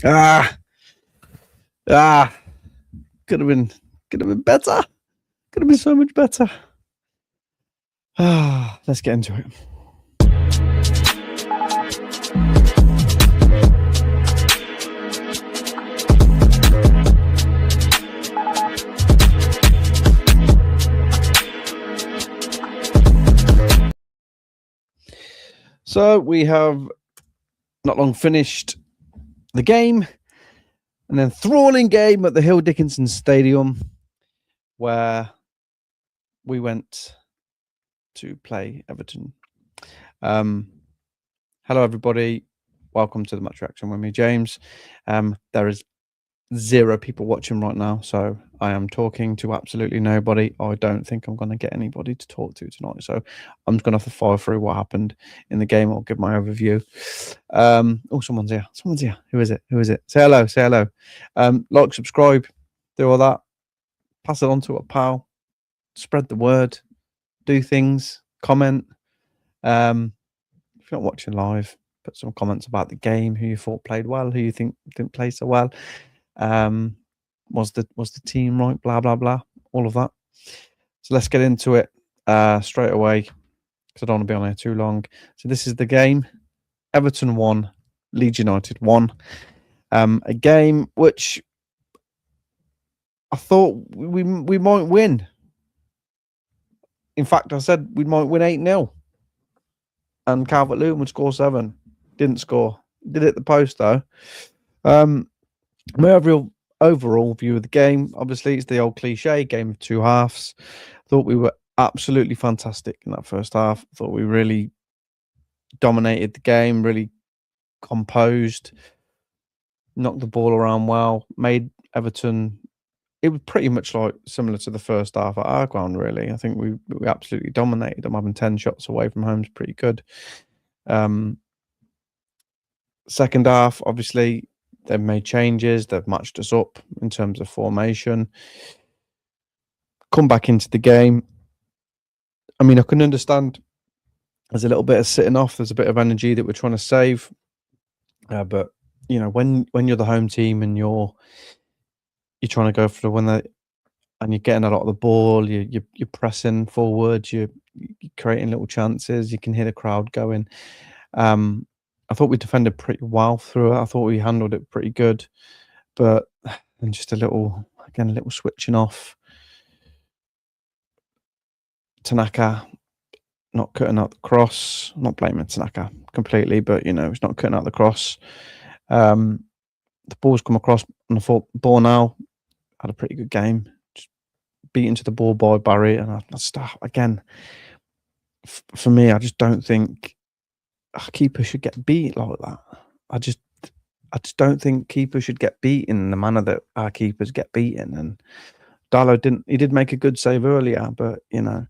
Ah, ah, could have been better. Could have been so much better. Let's get into it. So we have not long finished the game, and then enthralling game at the Hill Dickinson Stadium, where we went to play Everton. Hello, everybody. Welcome to the Match Reaction with me, James. There is 0 people watching right now, so I am talking to absolutely nobody. I don't think I'm going to get anybody to talk to tonight, so I'm just going to have to fire through what happened in the game. I'll give my overview. Oh, someone's here. Who is it? Say hello. Like, subscribe, do all that. Pass it on to a pal. Spread the word. Do things. Comment. If you're not watching live, put some comments about the game, who you thought played well, who you think didn't play so well. Was the team right? Blah blah blah. All of that. So let's get into it straight away, because I don't want to be on here too long. So this is the game. Everton 1, Leeds United 1. A game which I thought we might win. In fact, I said we might win 8-0. And Calvert-Lewin would score 7. Didn't score. Did hit the post though. My overall view of the game, obviously, it's the old cliche game of two halves. Thought we were absolutely fantastic in that first half. Thought we really dominated the game, really composed, knocked the ball around well, made Everton. It was pretty much like similar to the first half at our ground, really. I think we absolutely dominated them. Having 10 shots away from home is pretty good. Second half, obviously, they've made changes. They've matched us up in terms of formation. Come back into the game. I mean, I can understand there's a little bit of sitting off. There's a bit of energy that we're trying to save. But, you know, when you're the home team and you're trying to go for the win, and you're getting a lot of the ball, you're pressing forward, you're creating little chances, you can hear the crowd going. I thought we defended pretty well through it. I thought we handled it pretty good, but and just a little switching off. Tanaka not cutting out the cross. I'm not blaming Tanaka completely, but you know, he's not cutting out the cross. The ball's come across, and I thought Bornau had a pretty good game. Just beaten to the ball by Barry, and I start again. For me, I just don't think a keeper should get beat like that. I just don't think keepers should get beaten in the manner that our keepers get beaten. And Darlow didn't. He did make a good save earlier, but you know,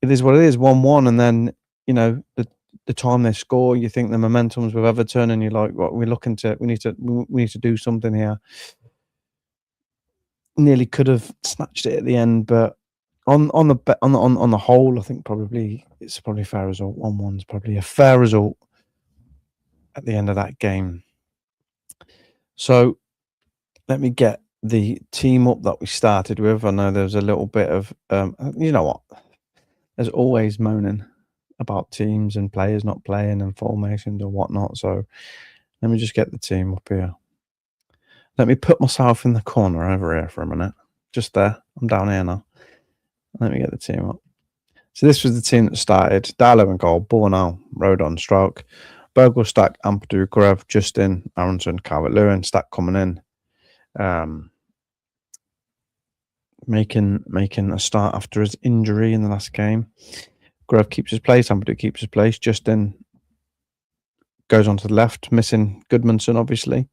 it is what it is. 1-1, and then you know the time they score, you think the momentum's with Everton, and you're like, "What? We need to do something here." Nearly could have snatched it at the end, but on the whole, I think it's probably a fair result. 1-1's probably a fair result at the end of that game. So let me get the team up that we started with. I know there's a little bit of you know what? There's always moaning about teams and players not playing and formations and whatnot. So let me just get the team up here. Let me put myself in the corner over here for a minute. Just there. I'm down here now. Let me get the team up. So this was the team that started. Darlow in goal, Bornau, Rodon, Stroke, Bogle, Stack, Ampadu, Gruev, Justin, Aronson, Calvert-Lewin, Stack coming in. Making a start after his injury in the last game. Gruev keeps his place, Ampadu keeps his place. Justin goes on to the left, missing Goodmanson, obviously.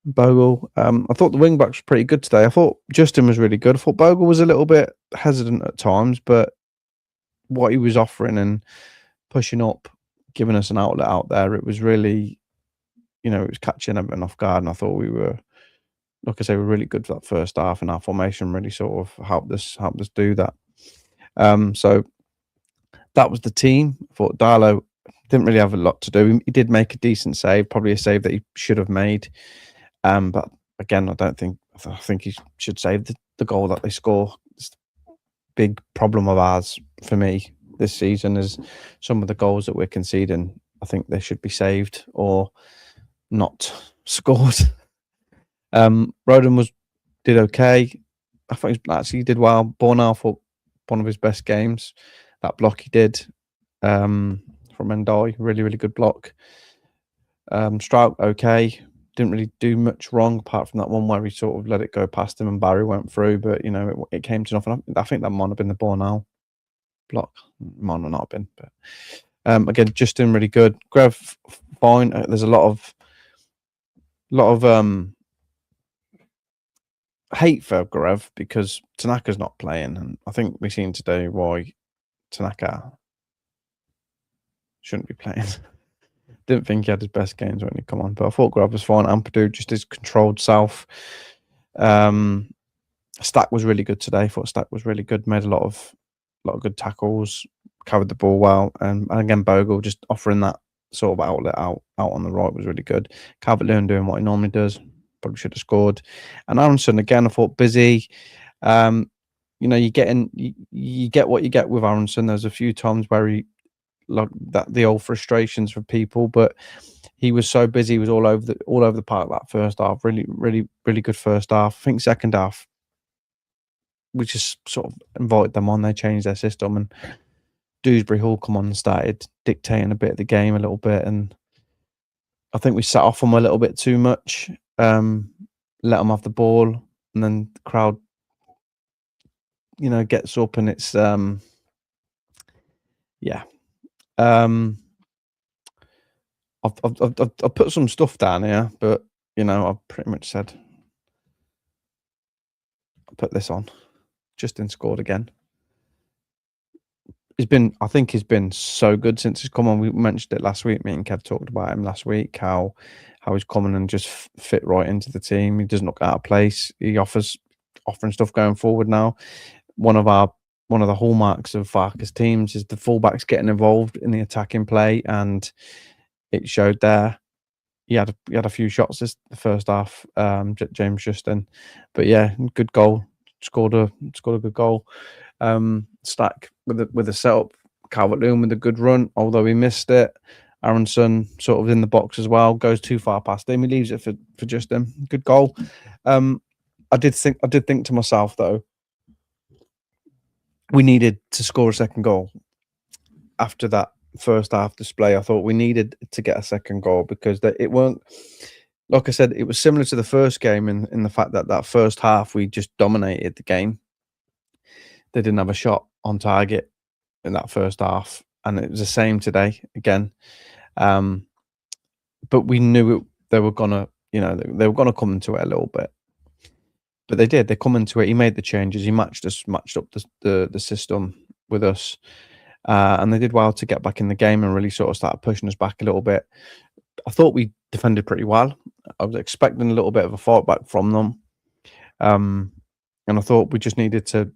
Bogle. I thought the wing backs were pretty good today. I thought Justin was really good. I thought Bogle was a little bit hesitant at times, but what he was offering and pushing up, giving us an outlet out there, it was really, you know, it was catching everyone off guard. And I thought we were, like I say, we're really good for that first half, and our formation really sort of helped us do that. So that was the team. I thought Darlow Didn't really have a lot to do. He did make a decent save, probably a save that he should have made. But again, I think he should save the goal that they score. It's a big problem of ours for me this season is some of the goals that we're conceding. I think they should be saved or not scored. Roden did okay. I think he actually did well. Bornau for one of his best games. That block he did from Mendoy, really, really good block. Strout, okay. Didn't really do much wrong apart from that one where he sort of let it go past him and Barry went through, but it came to nothing. I think that might have been the Bornau block. Might not have been, but again, just doing really good. Grev, fine. There's a lot of hate for Grev because Tanaka's not playing, and I think we've seen today why Tanaka shouldn't be playing. Didn't think he had his best games when he come on, but I thought Grev was fine. Ampadu just his controlled self. Stack was really good today. I thought Stack was really good. Made a lot of good tackles, covered the ball well, and again Bogle just offering that sort of outlet out on the right was really good. Calvert-Lewin doing what he normally does. Probably should have scored. And Aronson again, I thought busy. You get what you get with Aronson. There's a few times where he like that the old frustrations for people, but he was so busy. He was all over the park that first half. Really, really, really good first half. I think second half, we just sort of invited them on. They changed their system, and Dewsbury Hall come on and started dictating a bit of the game a little bit. And I think we sat off them a little bit too much. Let them have the ball, and then the crowd, gets up, and it's yeah. I've put some stuff down here, but I've pretty much said I'll put this on. Justin scored again. I think he's been so good since he's come on. We mentioned it last week. Me and Kev talked about him last week, how he's coming and just fit right into the team. He doesn't look out of place. He offering stuff going forward now. One of the hallmarks of Farke's teams is the fullbacks getting involved in the attacking play, and it showed there. He had a few shots the first half, James Justin, but yeah, good goal. Scored a good goal. Stack with a setup. Calvert-Lewin with a good run, although he missed it. Aronson sort of in the box as well, goes too far past him. He leaves it for Justin. Good goal. I did think to myself though, we needed to score a second goal after that first half display. I thought we needed to get a second goal because it weren't, like I said, it was similar to the first game in the fact that first half we just dominated the game. They didn't have a shot on target in that first half, and it was the same today again. But we knew they were gonna, they were gonna come into it a little bit. But they did. They come into it. He made the changes. He matched up the system with us, and they did well to get back in the game and really sort of start pushing us back a little bit. I thought we defended pretty well. I was expecting a little bit of a fight back from them, and I thought we just needed to,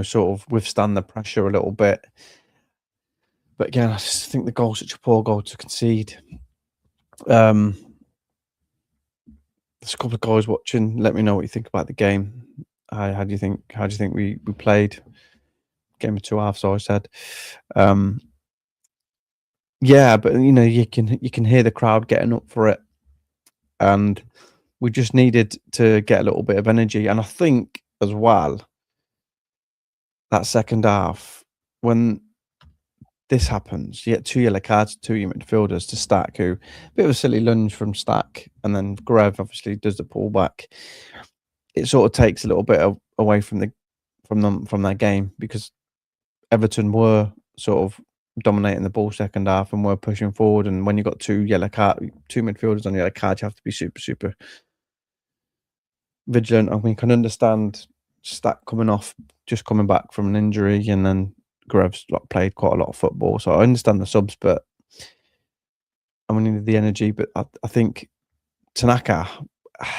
sort of withstand the pressure a little bit. But again, I just think the goal's such a poor goal to concede. There's a couple of guys watching. Let me know what you think about the game. How do you think we played? Game of two halves, I said. Yeah, but you can hear the crowd getting up for it, and we just needed to get a little bit of energy. And I think as well that second half, when this happens, you get 2 yellow cards, 2 your midfielders to Stack, who a bit of a silly lunge from Stack, and then Grev obviously does the pullback. It sort of takes a little bit away from their game, because Everton were sort of dominating the ball second half and were pushing forward. And when you've got 2 midfielders on yellow card, you have to be super, super vigilant. I mean, I can understand Stack coming back from an injury, and then Grev's played quite a lot of football, so I understand the subs, but we needed the energy. But I think Tanaka. I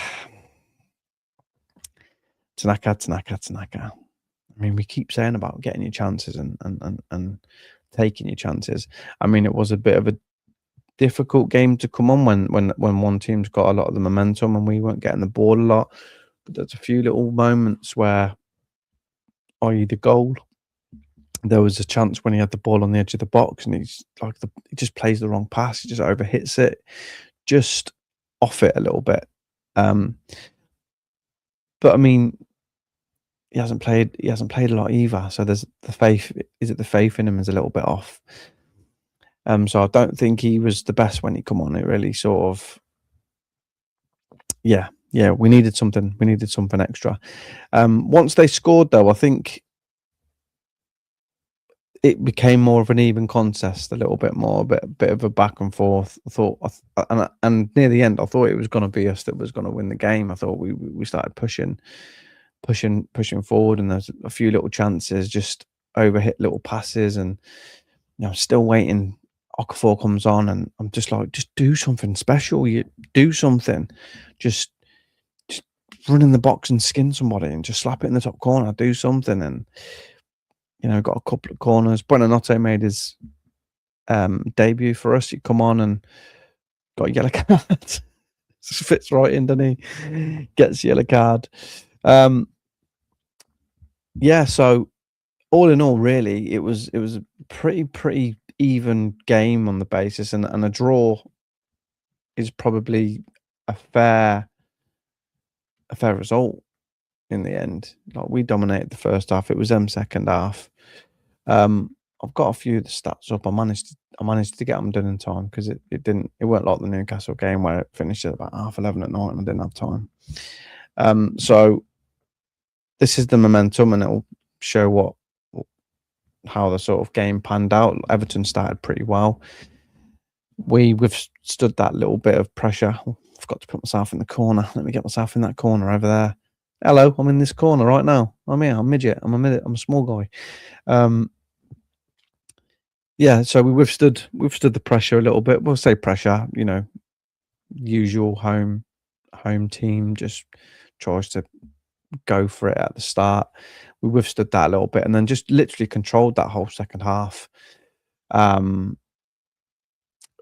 mean, we keep saying about getting your chances and taking your chances. I mean, it was a bit of a difficult game to come on when one team's got a lot of the momentum and we weren't getting the ball a lot. But there's a few little moments where, i.e., the goal, there was a chance when he had the ball on the edge of the box and he's like he just plays the wrong pass, he just overhits it, just off it a little bit. But I mean, he hasn't played a lot either. So there's the faith. Is it the faith in him is a little bit off? So I don't think he was the best when he come on. It really sort of, yeah. We needed something. We needed something extra. Once they scored, though, I think it became more of an even contest, a little bit more, a bit of a back and forth. I thought, and near the end, I thought it was going to be us that was going to win the game. I thought we started pushing forward, and there's a few little chances, just overhit little passes, and still waiting. Okafor comes on, and I'm just like, just do something special. You do something, just run in the box and skin somebody, and just slap it in the top corner. Do something, and got a couple of corners. Buonanotte made his debut for us. He come on and got a yellow card. Fits right in, doesn't he? Gets a yellow card. So all in all, really, it was a pretty even game on the basis, and a draw is probably a fair result in the end. Like, we dominated the first half. It was them second half. I've got a few of the stats up. I managed to get them done in time, because it weren't like the Newcastle game where it finished at about 11:30 at night and I didn't have time. So this is the momentum, and it'll show how the sort of game panned out. Everton started pretty well. We withstood that little bit of pressure. I forgot to put myself in the corner. Let me get myself in that corner over there. Hello, I'm in this corner right now. I'm here. I'm a midget. I'm a small guy. So we withstood the pressure a little bit. We'll say pressure, usual home team just tries to go for it at the start. We withstood that a little bit, and then just literally controlled that whole second half. I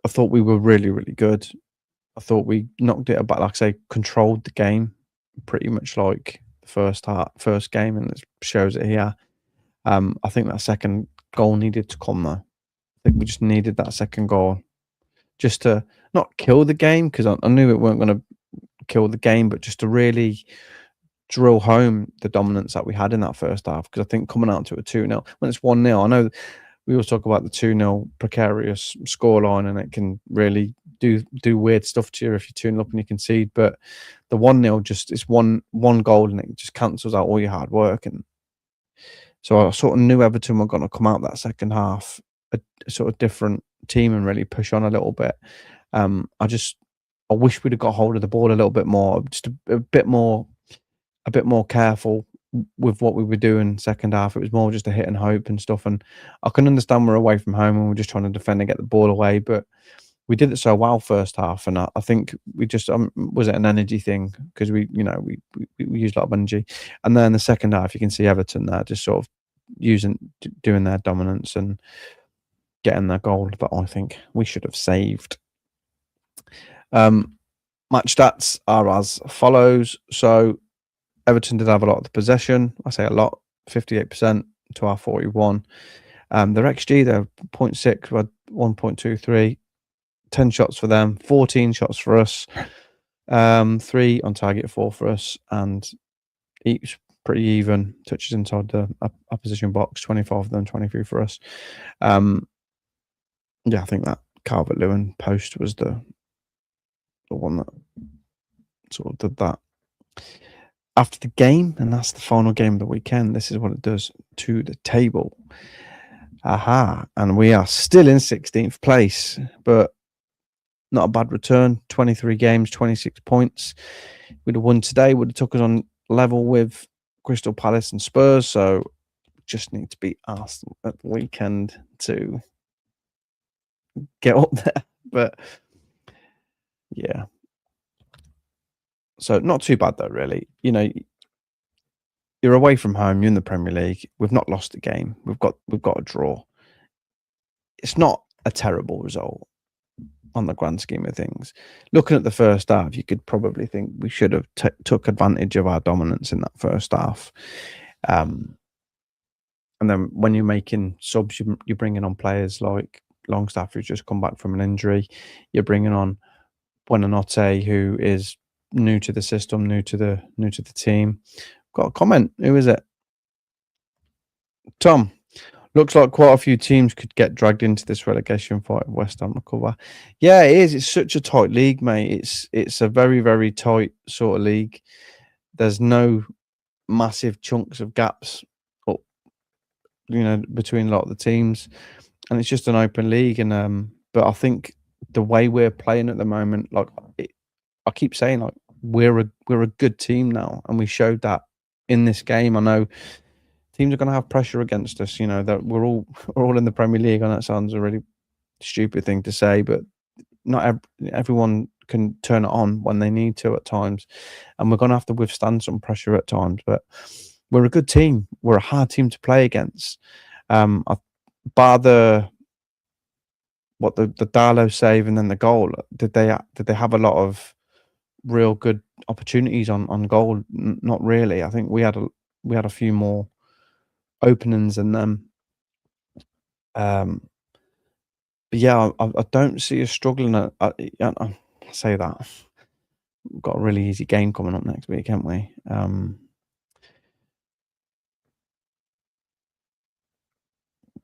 thought we were really, really good. I thought we knocked it about, like I say, controlled the game pretty much like the first game, and it shows it here. I think that second goal needed to come, though. I think we just needed that second goal just to not kill the game, because I knew it weren't going to kill the game, but just to really drill home the dominance that we had in that first half. Because I think coming out to a 2-0, when it's 1-0, I know we always talk about the 2-0 precarious scoreline, and it can really do weird stuff to you if you're 2-0 up and you concede. But the 1-0 just is one goal, and it just cancels out all your hard work. And so I sort of knew Everton were going to come out that second half a sort of different team and really push on a little bit. I wish we'd have got hold of the ball a little bit more, just a bit more careful with what we were doing second half. It was more just a hit and hope and stuff. And I can understand we're away from home and we're just trying to defend and get the ball away, but we did it so well first half. And I think we just was it an energy thing, because we used a lot of energy. And then the second half, you can see Everton there just sort of doing their dominance and getting their goal that I think we should have saved. Match stats are as follows. So Everton did have a lot of the possession. I say a lot, 58% to our 41. Their XG, they're 0.6, we had 1.23. 10 shots for them, 14 shots for us. 3 on target, 4 for us, and each pretty even. Touches inside the opposition box, 25 of them, 23 for us. I think that Calvert-Lewin post was the one that sort of did that. After the game, and that's the final game of the weekend, this is what it does to the table. And we are still in 16th place, but not a bad return. 23 games, 26 points. We'd have won today, would have took us on level with Crystal Palace and Spurs, so just need to beat Arsenal at the weekend to get up there. But yeah, so not too bad though, really. You're away from home, you're in the Premier League. We've not lost a game. We've got a draw. it's not a terrible result on the grand scheme of things. Looking at the first half, you could probably think we should have took advantage of our dominance in that first half. And then when you're making subs, you're bringing on players like Longstaff, who's just come back from an injury. You're bringing on Buonanotte, who is new to the system, new to the team. Got a comment. Who is it? Tom. Looks like quite a few teams could get dragged into this relegation fight. West Ham recover. Yeah, it is. It's such a tight league, mate. It's a very, very tight sort of league. There's no massive chunks of gaps up, between a lot of the teams, and it's just an open league. And but I think the way we're playing at the moment, I keep saying, like, we're a good team now, and we showed that in this game. I know teams are going to have pressure against us. That we're all in the Premier League, and that sounds a really stupid thing to say, but not everyone can turn it on when they need to at times, and we're going to have to withstand some pressure at times. But we're a good team. We're a hard team to play against. Bar the Darlow save and then the goal, did they have a lot of real good opportunities on goal? Not really. I think we had a few more openings than them. But yeah, I don't see us struggling. I say that. We've got a really easy game coming up next week, haven't we?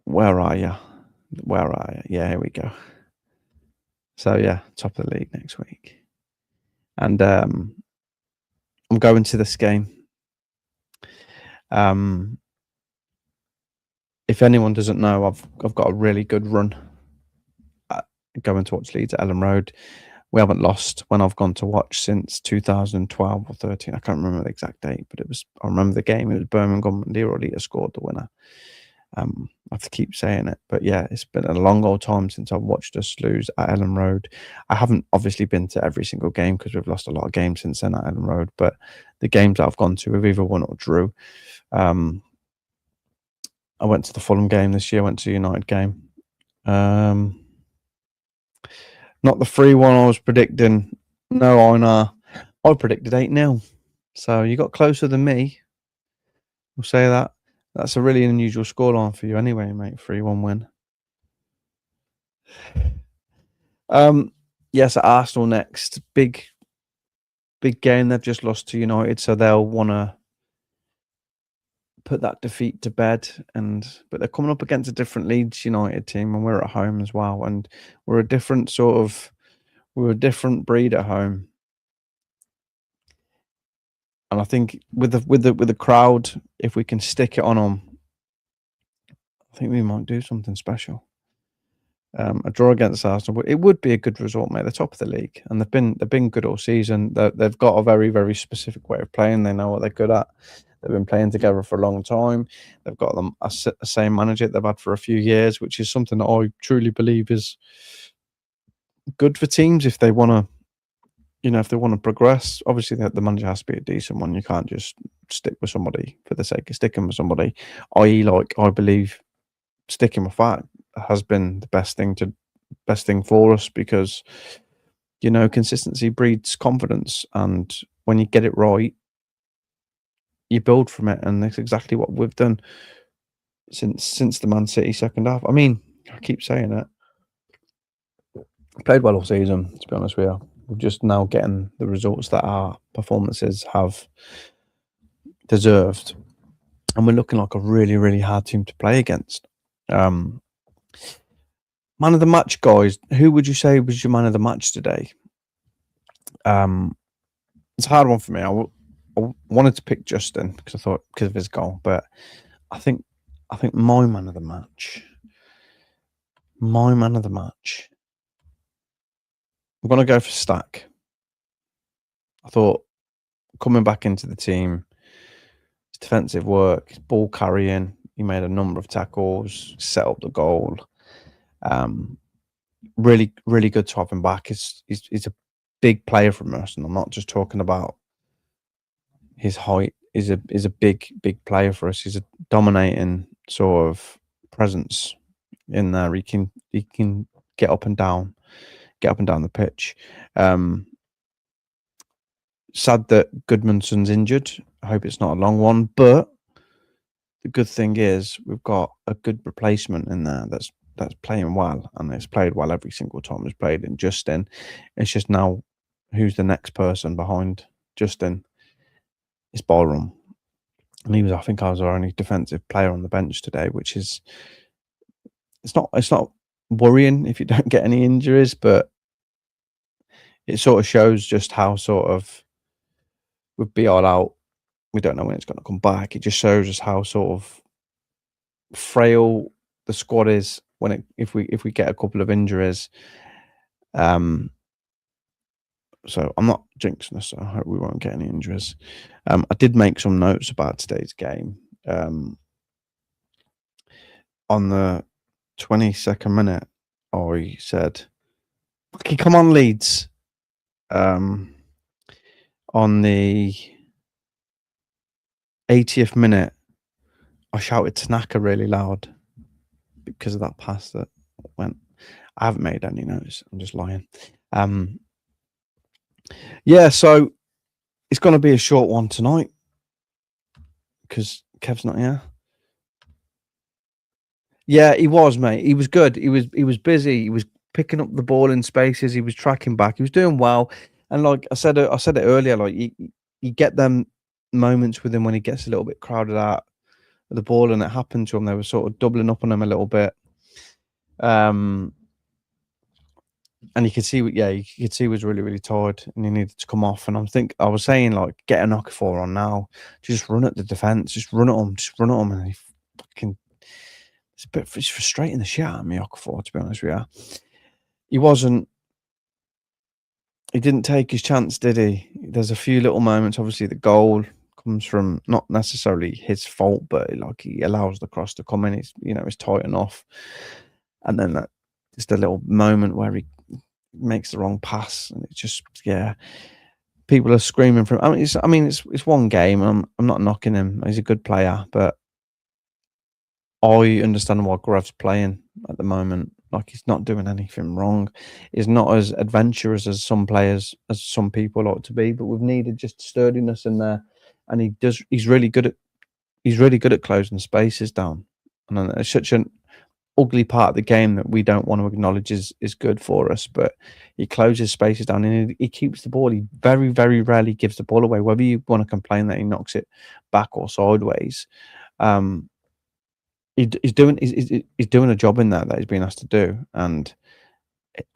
Where are you? Yeah, here we go. So yeah, top of the league next week. And I'm going to this game. If anyone doesn't know, I've got a really good run going to watch Leeds at Ellen Road. We haven't lost when I've gone to watch since 2012 or 13. I can't remember the exact date, but I remember the game. It was Birmingham, and Leroy Lita scored the winner. I have to keep saying it, but yeah, it's been a long old time since I've watched us lose at Ellen Road. I haven't obviously been to every single game because we've lost a lot of games since then at Ellen Road, but the games that I've gone to have either won or drew. I went to the Fulham game this year, went to the United game. Not the 3-1 I was predicting. No, I predicted 8-0. So you got closer than me. We'll say that. That's a really unusual scoreline for you anyway, mate. 3-1 win. Yes, at Arsenal next. Big game. They've just lost to United, so they'll want to put that defeat to bed. But they're coming up against a different Leeds United team, and we're at home as well. And we're a different breed at home. And I think with the crowd, if we can stick it on them, I think we might do something special. A draw against Arsenal, it would be a good result, mate. They're top of the league, and they've been good all season. They've got a very, very specific way of playing. They know what they're good at. They've been playing together for a long time. They've got them a same manager they've had for a few years, which is something that I truly believe is good for teams if they want to. If they want to progress. Obviously the manager has to be a decent one. You can't just stick with somebody for the sake of sticking with somebody. I believe sticking with that has been the best thing for us, because consistency breeds confidence, and when you get it right, you build from it, and that's exactly what we've done since the Man City second half. I mean, I keep saying it. Played well all season, to be honest with you. We're just now getting the results that our performances have deserved, and we're looking like a really, really hard team to play against. Man of the match, guys. Who would you say was your man of the match today? It's a hard one for me. I wanted to pick Justin because I thought because of his goal, but I think my man of the match. I'm going to go for Stack. I thought coming back into the team, his defensive work, his ball carrying, he made a number of tackles, set up the goal. Really, really good to have him back. He's a big player from us, and I'm not just talking about his height. He's a big player for us. He's a dominating sort of presence in there. He can get up and down the pitch. Sad that Goodmanson's injured. I hope it's not a long one, but the good thing is we've got a good replacement in there that's playing well, and it's played well every single time it's played in Justin. It's just now who's the next person behind Justin? It's Ballroom. And I think I was our only defensive player on the bench today, which is it's not worrying if you don't get any injuries, but it sort of shows just how sort of with BR out, we don't know when it's going to come back. It just shows us how sort of frail the squad is if we get a couple of injuries. So I'm not jinxing us, so I hope we won't get any injuries. I did make some notes about today's game. On the 22nd minute, I said, "Okay, come on, Leeds." On the 80th minute, I shouted Tanaka really loud because of that pass that went. I haven't made any notes. I'm just lying. Yeah, so it's going to be a short one tonight because Kev's not here. Yeah, he was, mate. He was good. He was busy. He was picking up the ball in spaces. He was tracking back. He was doing well. And like I said it earlier, like you get them moments with him when he gets a little bit crowded out of the ball, and it happened to him. They were sort of doubling up on him a little bit. And you could see, he was really, really tired, and he needed to come off. And I was saying, like, get a Okafor on now, just run at the defense, just run at him, and he fucking. It's frustrating the shit out of me, Okafor, to be honest with you. He didn't take his chance, did he? There's a few little moments. Obviously, the goal comes from not necessarily his fault, but like he allows the cross to come in. It's tight enough, and then that just a little moment where he makes the wrong pass, and it's just people are screaming for him. It's one game. I'm not knocking him. He's a good player, but I understand why Grav's playing at the moment. Like, he's not doing anything wrong. He's not as adventurous as some players, as some people ought to be. But we've needed just sturdiness in there, and he's really good at closing spaces down. And it's such an ugly part of the game that we don't want to acknowledge is good for us. But he closes spaces down, and he keeps the ball. He very, very rarely gives the ball away. Whether you want to complain that he knocks it back or sideways, he's doing a job in that he's been asked to do, and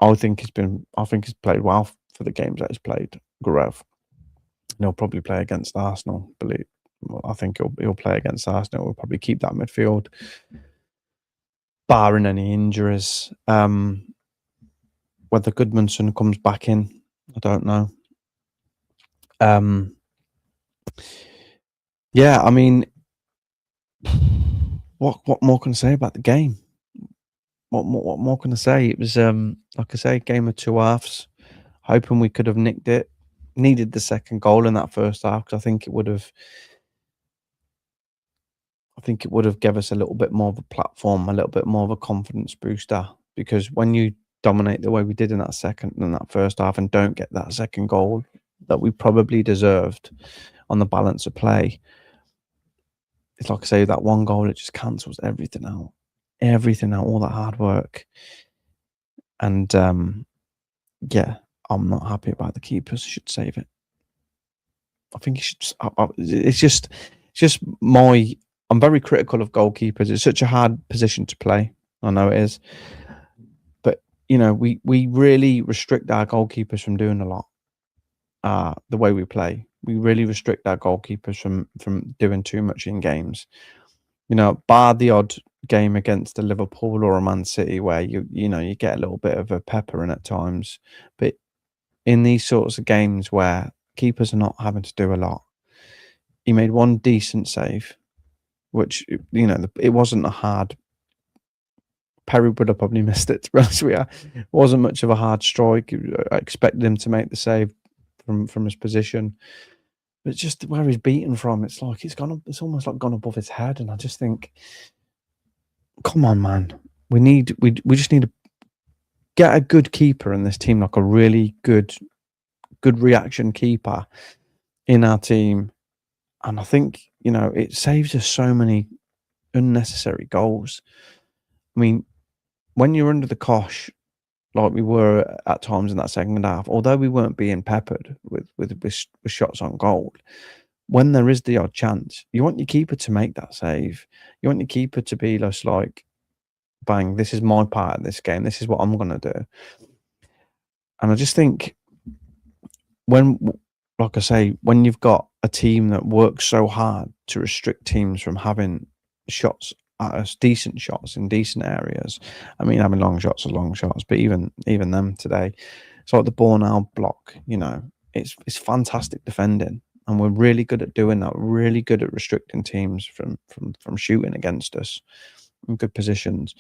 I think he's played well for the games that he's played. Garev, he'll probably play against Arsenal. I think he'll play against Arsenal. We'll probably keep that midfield, barring any injuries. Whether Goodmanson comes back in, I don't know. Yeah, I mean, what more can I say about the game? What more can I say? It was like I say, game of two halves. Hoping we could have nicked it. Needed the second goal in that first half, because I think it would have given us a little bit more of a platform, a little bit more of a confidence booster. Because when you dominate the way we did in that first half, and don't get that second goal that we probably deserved on the balance of play, it's like I say, that one goal, it just cancels everything out, all that hard work. And I'm not happy about the keepers. Should save it. I think he should. It's just I'm very critical of goalkeepers. It's such a hard position to play. I know it is, but we really restrict our goalkeepers from doing a lot. The way we play, we really restrict our goalkeepers from doing too much in games. Bar the odd game against a Liverpool or a Man City where you get a little bit of a pepper in at times, but in these sorts of games where keepers are not having to do a lot, he made one decent save, which it wasn't a hard. Perry would have probably missed it, to be honest with you. It wasn't much of a hard strike. I expected him to make the save from his position, but just where he's beaten from, it's almost like gone above his head, and I just think, come on, man. we just need to get a good keeper in this team, like a really good reaction keeper in our team. And I think, it saves us so many unnecessary goals. I mean, when you're under the cosh, like we were at times in that second half, although we weren't being peppered with shots on goal, when there is the odd chance, you want your keeper to make that save. You want your keeper to be just like, bang, this is my part of this game. This is what I'm going to do. And I just think when, like I say, when you've got a team that works so hard to restrict teams from having shots at us, decent shots in decent areas. I mean, having long shots are long shots, but even them today, it's like the Bornau block. It's fantastic defending, and we're really good at doing that. We're really good at restricting teams from shooting against us in good positions.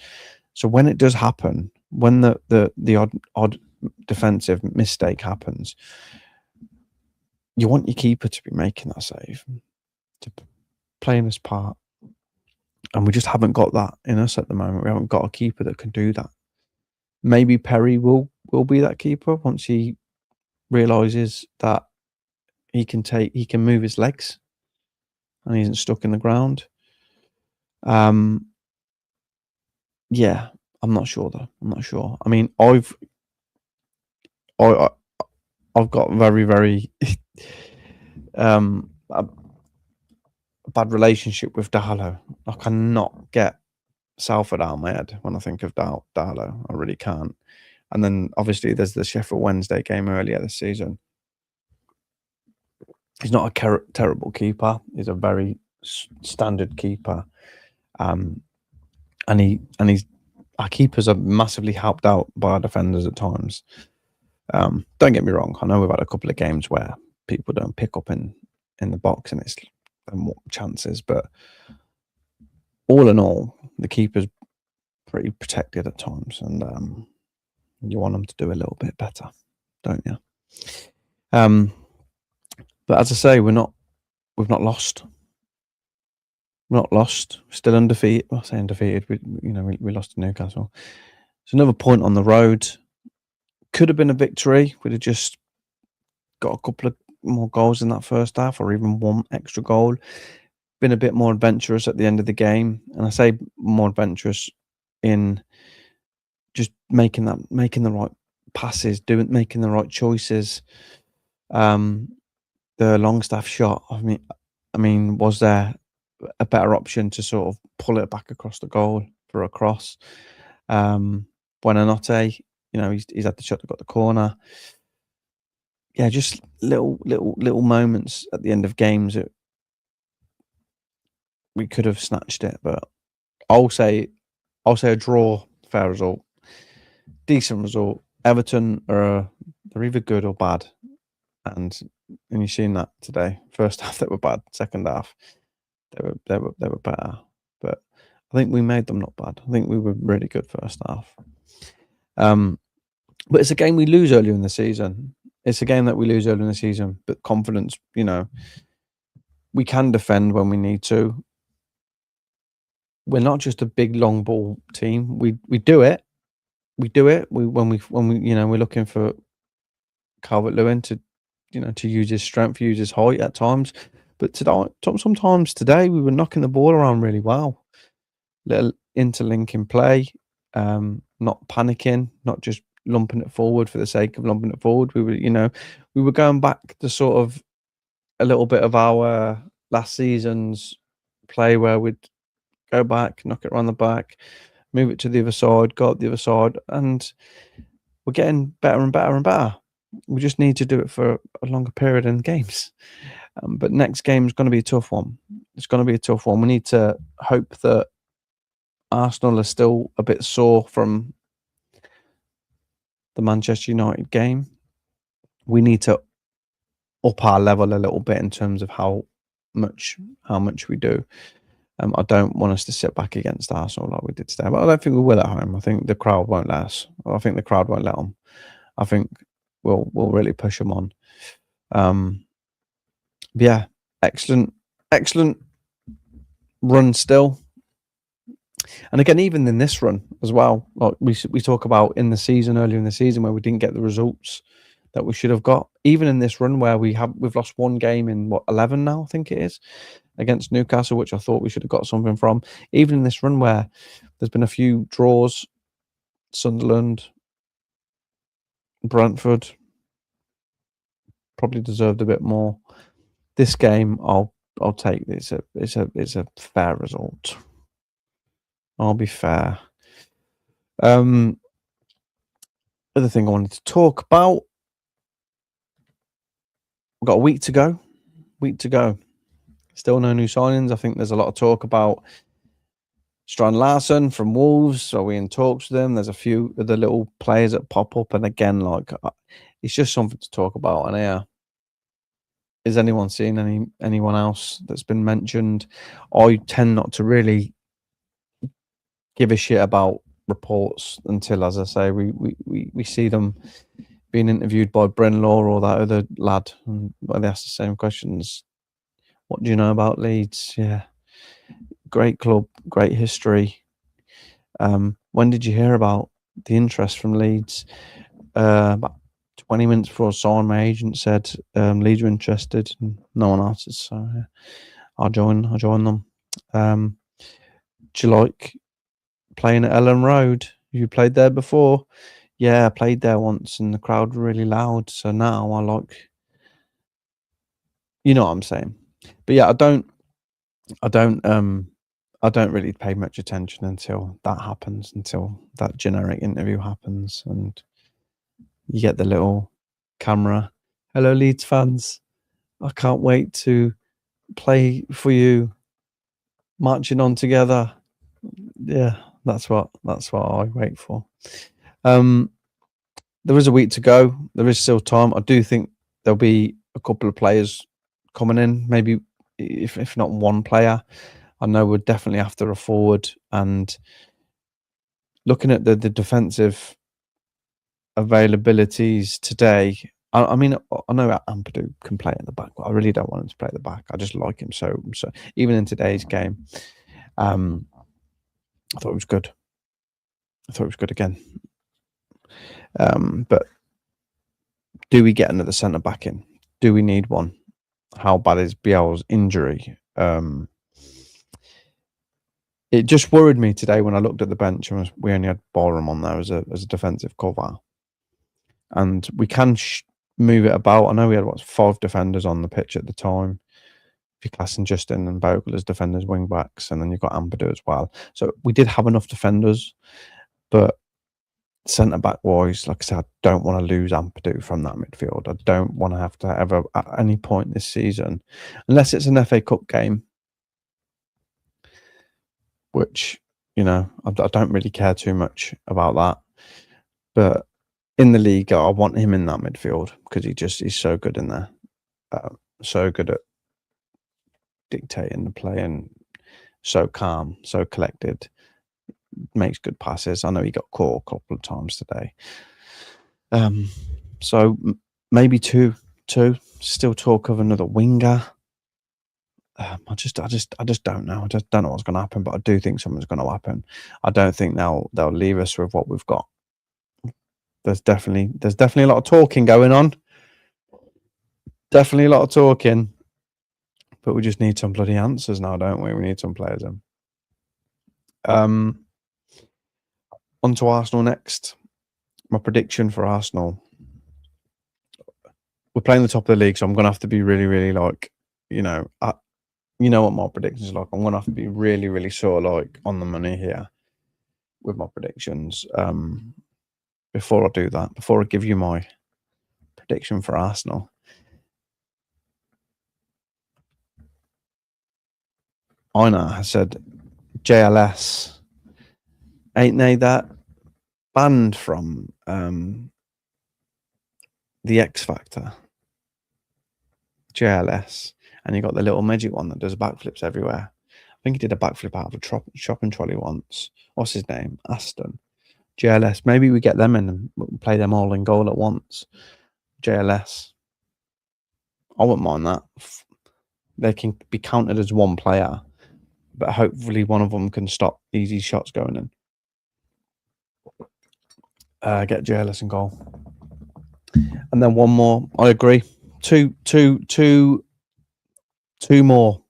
So when it does happen, when the odd defensive mistake happens, you want your keeper to be making that save, to playing his part. And we just haven't got that in us at the moment. We haven't got a keeper that can do that. Maybe Perry will be that keeper once he realizes that he can move his legs and he isn't stuck in the ground. Yeah, I'm not sure though. I'm not sure. I mean, I've got very, very a bad relationship with Darlow. I cannot get Salford out of my head when I think of Darlow. I really can't. And then obviously there's the Sheffield Wednesday game earlier this season. He's not a terrible keeper. He's a very standard keeper. And our keepers are massively helped out by our defenders at times. Don't get me wrong. I know we've had a couple of games where people don't pick up in the box and it's more chances, but all in all, the keeper's pretty protected at times, and you want them to do a little bit better, don't you? But as I say, we've not lost. We're not lost. We're still undefeated. Well, I say undefeated. We lost to Newcastle. It's another point on the road. Could have been a victory. We'd have just got a couple of more goals in that first half, or even one extra goal. Been a bit more adventurous at the end of the game, and I say more adventurous in just making the right passes, making the right choices. The Longstaff shot. I mean, was there a better option to sort of pull it back across the goal for a cross? Buonanotte, he's had the shot that got the corner. Yeah, just little moments at the end of games that we could have snatched it, but I'll say a draw, fair result, decent result. Everton they're either good or bad, and you've seen that today. First half they were bad, second half they were better. But I think we made them not bad. I think we were really good first half. But it's a game we lose earlier in the season. It's a game that we lose earlier in the season, but confidence, we can defend when we need to. We're not just a big long ball team. We do it. We do it. When we we're looking for Calvert-Lewin to use his strength, use his height at times. But sometimes today we were knocking the ball around really well. Little interlinking play, not panicking, not just lumping it forward for the sake of lumping it forward. We were going back to sort of a little bit of our last season's play where we'd go back, knock it around the back, move it to the other side, go up the other side, and we're getting better and better and better. We just need to do it for a longer period in games. But next game is going to be a tough one. It's going to be a tough one. We need to hope that Arsenal are still a bit sore from the Manchester United game. We need to up our level a little bit in terms of how much we do. I don't want us to sit back against Arsenal like we did today, but I don't think we will at home. I think the crowd won't let us. I think the crowd won't let them. I think we'll really push them on. Yeah, excellent run still. And again, even in this run as well, like we talk about in the season, earlier in the season, where we didn't get the results that we should have got. Even in this run where we've lost one game in 11 now, I think it is, against Newcastle, which I thought we should have got something from. Even in this run where there's been a few draws, Sunderland, Brentford probably deserved a bit more. This game, I'll take. It's a fair result. I'll be fair. Other thing I wanted to talk about. We've got a week to go. Still no new signings. I think there's a lot of talk about Strand Larson from Wolves. Are we in talks with them? There's a few of the little players that pop up, and again, like it's just something to talk about. And yeah, is anyone seeing anyone else that's been mentioned? I tend not to really give a shit about reports until, as I say, we see them being interviewed by Brenlaw or that other lad, and they ask the same questions. What do you know about Leeds? Yeah, great club, great history. When did you hear about the interest from Leeds? About 20 minutes before I signed, my agent said Leeds are interested, and no one else is. So yeah, I'll join them. Do you like playing at Ellen Road? You played there before? Yeah, I played there once, and the crowd were really loud. So now I like, you know what I'm saying. But yeah, I don't really pay much attention until that happens, until that generic interview happens, and you get the little camera. Hello, Leeds fans. I can't wait to play for you. Marching on together. Yeah, that's what I wait for. There is a week to go. There is still time. I do think there'll be a couple of players coming in. Maybe if not one player. I know we're definitely after a forward, and looking at the defensive availabilities today. I mean, I know Ampadu can play at the back, but I really don't want him to play at the back. I just like him so. Even in today's game, I thought it was good. Again. But do we get another centre back in? Do we need one? How bad is Biel's injury? It just worried me today when I looked at the bench and we only had Borum on there as a defensive cover, and we can move it about. I know we had 5 defenders on the pitch at the time. If you're classing Justin and Bogle as defenders, wing backs, and then you've got Ampadu as well. So we did have enough defenders, but centre back wise, like I said, I don't want to lose Ampadu from that midfield. I don't want to have to ever at any point this season, unless it's an FA Cup game, which, you know, I don't really care too much about that. But in the league, I want him in that midfield because he's so good in there. So good at dictating the play and so calm, so collected, makes good passes. I know he got caught a couple of times today. So maybe two. Still talk of another winger. I just don't know. I just don't know what's going to happen, but I do think something's going to happen. I don't think they'll leave us with what we've got. There's definitely a lot of talking going on. Definitely a lot of talking, but we just need some bloody answers now, don't we? We need some players in. On to Arsenal next. My prediction for Arsenal. We're playing the top of the league, so I'm going to have to be really, really like, you know what my predictions are like. I'm going to have to be really, really sort of like on the money here with my predictions. Before I do that, before I give you my prediction for Arsenal, Ina has said JLS, ain't they that banned from the X Factor? JLS, and you got the little magic one that does backflips everywhere. I think he did a backflip out of a shopping trolley once. What's his name? Aston. JLS. Maybe we get them in and play them all in goal at once. JLS. I wouldn't mind that. They can be counted as one player, but hopefully one of them can stop easy shots going in. Get JLS in goal. And then one more. I agree. Two more.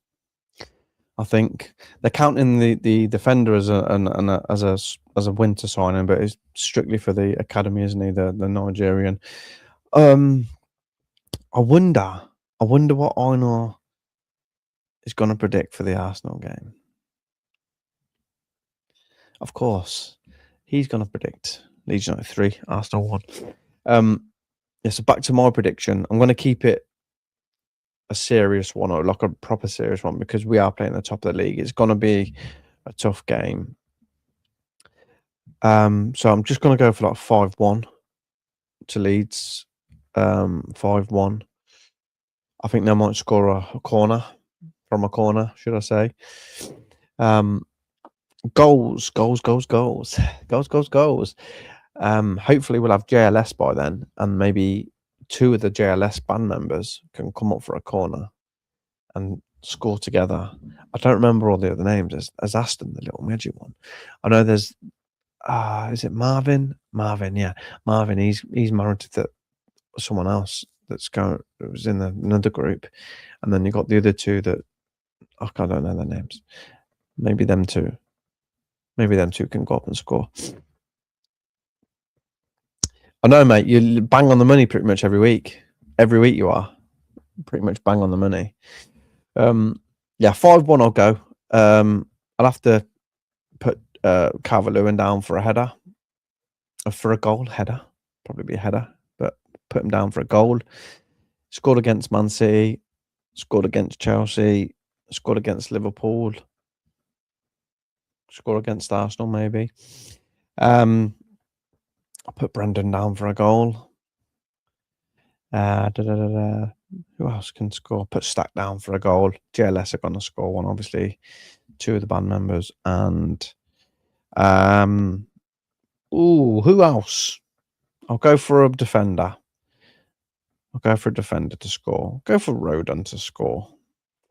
I think they're counting the defender as a winter signing, but it's strictly for the academy, isn't he? The Nigerian. I wonder what Einar is going to predict for the Arsenal game. Of course, he's going to predict Leeds United 3, Arsenal 1. Yeah, so back to my prediction. I'm going to keep it a serious one, or like a proper serious one, because we are playing at the top of the league. It's going to be a tough game. So I'm just going to go for like 5-1 to Leeds. 5-1. I think they might score a corner from a corner, should I say. Goals. Hopefully we'll have JLS by then, and maybe 2 of the JLS band members can come up for a corner and score together. I don't remember all the other names. As Aston, the little midget one. I know there's is it Marvin? Marvin, yeah. Marvin, he's married to someone else that was in another group. And then you got the other 2 that I don't know their names. Maybe them 2 can go up and score. I know, mate, you bang on the money pretty much every week. Every week you are pretty much bang on the money. Yeah, 5-1 I'll go. I'll have to put Calvert-Lewin down for a header. For a goal header. Probably be a header, but put him down for a goal. Scored against Man City. Scored against Chelsea. Scored against Liverpool. Score against Arsenal, maybe. I'll put Brendan down for a goal. Who else can score? Put Stack down for a goal. JLS are going to score one, obviously. 2 of the band members. And who else? I'll go for a defender. I'll go for a defender to score. Go for Rodon to score.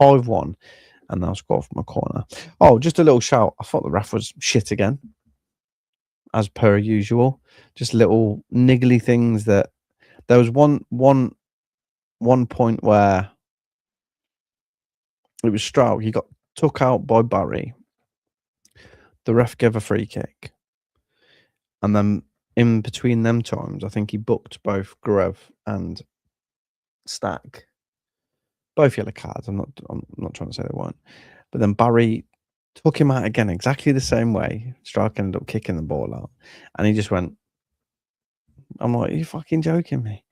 5-1. And they'll score from a corner. Oh, just a little shout. I thought the ref was shit again. As per usual. Just little niggly things that... There was one point where it was Stroud. He got took out by Barry. The ref gave a free kick. And then in between them times, I think he booked both Gruev and Stack. Both yellow cards. I'm not trying to say they weren't. But then Barry took him out again exactly the same way. Stroud ended up kicking the ball out. And he just went, I'm like, are you fucking joking me?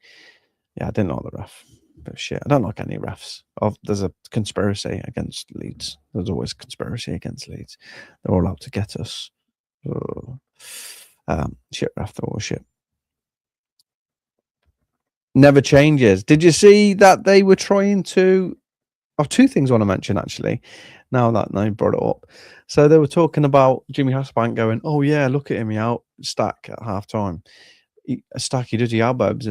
Yeah, I didn't like the ref. But shit, I don't like any refs. There's a conspiracy against Leeds. There's always a conspiracy against Leeds. They're all out to get us. Shit ref, they're all shit. Never changes. Did you see that they were trying to... Oh, 2 things I want to mention, actually, now that they brought it up. So they were talking about Jimmy Hasselbank going, oh, yeah, look at him, he out Stack at half-time. Stack, he does, he elbows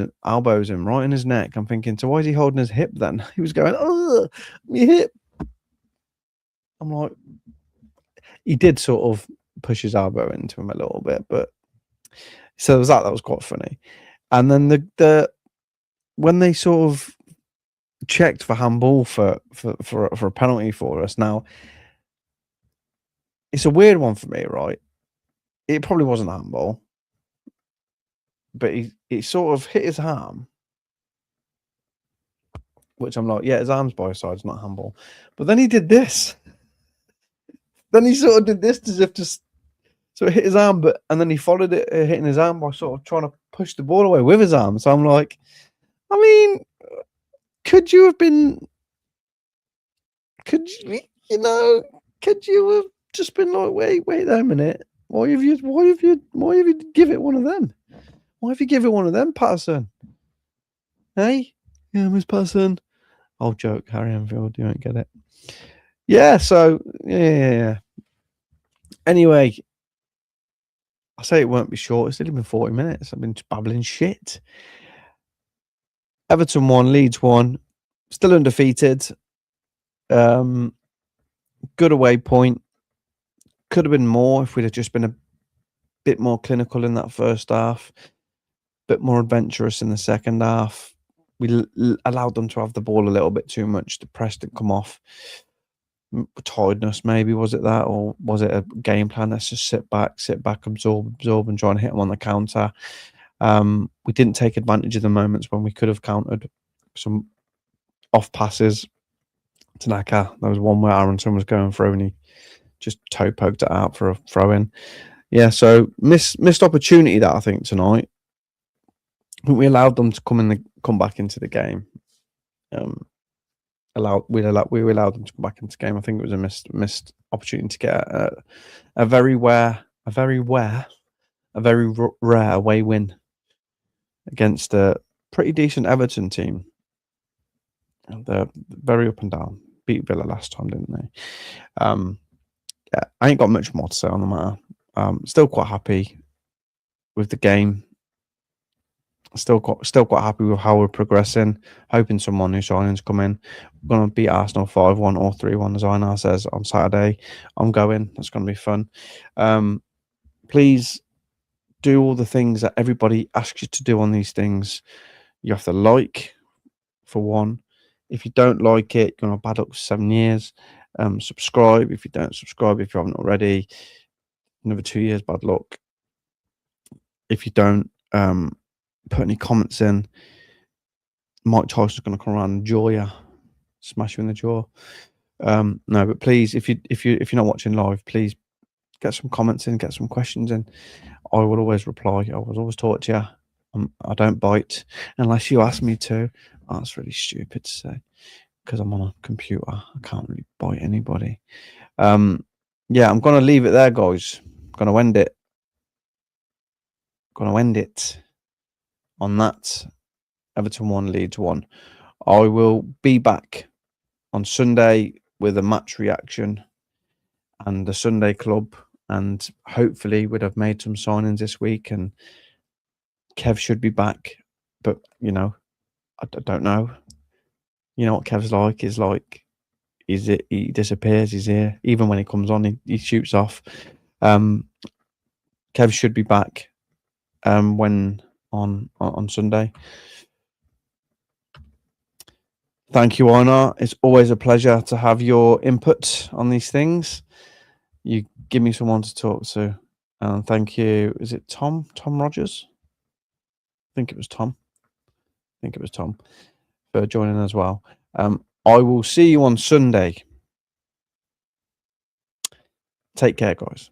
him right in his neck. I'm thinking, so why is he holding his hip then? He was going, oh, my hip. I'm like, he did sort of push his elbow into him a little bit, but so there was that was quite funny. And then the when they sort of checked for handball for a penalty for us, now it's a weird one for me, right? It probably wasn't a handball. But he sort of hit his arm, which I'm like, yeah, his arm's by his side, it's not handball. But then he did this. Then he sort of did this as if to so it hit his arm, and then he followed it hitting his arm by sort of trying to push the ball away with his arm. So I'm like, I mean, could you have just been like, wait there a minute? Why have you give it one of them? Why have you give it one of them, Patterson? Hey? Yeah, Miss Patterson. Old joke, Harry Enfield, you won't get it. Yeah, so, yeah. Anyway, I say it won't be short. It's only been 40 minutes. I've been babbling shit. Everton 1, Leeds 1. Still undefeated. Good away point. Could have been more if we'd have just been a bit more clinical in that first half, a bit more adventurous in the second half. We allowed them to have the ball a little bit too much. The press didn't come off. Tiredness, maybe, was it that, or was it a game plan? Let's just sit back, absorb, and try and hit them on the counter. We didn't take advantage of the moments when we could have countered. Some off passes to Naka. There was one where Aronson was going through and he just toe poked it out for a throw in. Yeah, so missed opportunity that I think tonight. We allowed them to come back into the game. We allowed them to come back into the game. I think it was a missed opportunity to get a very rare away win against a pretty decent Everton team. They're very up and down. Beat Villa last time, didn't they? Yeah, I ain't got much more to say on the matter. Still quite happy with the game. Still quite happy with how we're progressing. Hoping some more new signings come in. We're going to beat Arsenal 5-1 or 3-1, as Einar says, on Saturday. I'm going. That's going to be fun. Please do all the things that everybody asks you to do on these things. You have to like, for one. If you don't like it, you're going to have bad luck for 7 years. Subscribe if you don't subscribe, if you haven't already. Another 2 years, bad luck. If you don't put any comments in, Mike Tyson's going to come around and jaw you, smash you in the jaw. No, but please, if you're not watching live, please get some comments in, get some questions in. I will always reply. I will always talk to you. I don't bite unless you ask me to. Oh, that's really stupid to say because I'm on a computer. I can't really bite anybody. Yeah, I'm going to leave it there, guys. I'm going to end it. On that. Everton 1, Leeds 1. I will be back on Sunday with a match reaction and the Sunday club, and hopefully we'd have made some signings this week and Kev should be back, but I don't know. You know what Kev's like? Is like, he disappears. He's here. Even when he comes on, he shoots off. Kev should be back when on Sunday. Thank you, Einar. It's always a pleasure to have your input on these things. You give me someone to talk to. And thank you. Is it Tom? Tom Rogers? I think it was Tom. For joining as well. I will see you on Sunday. Take care, guys.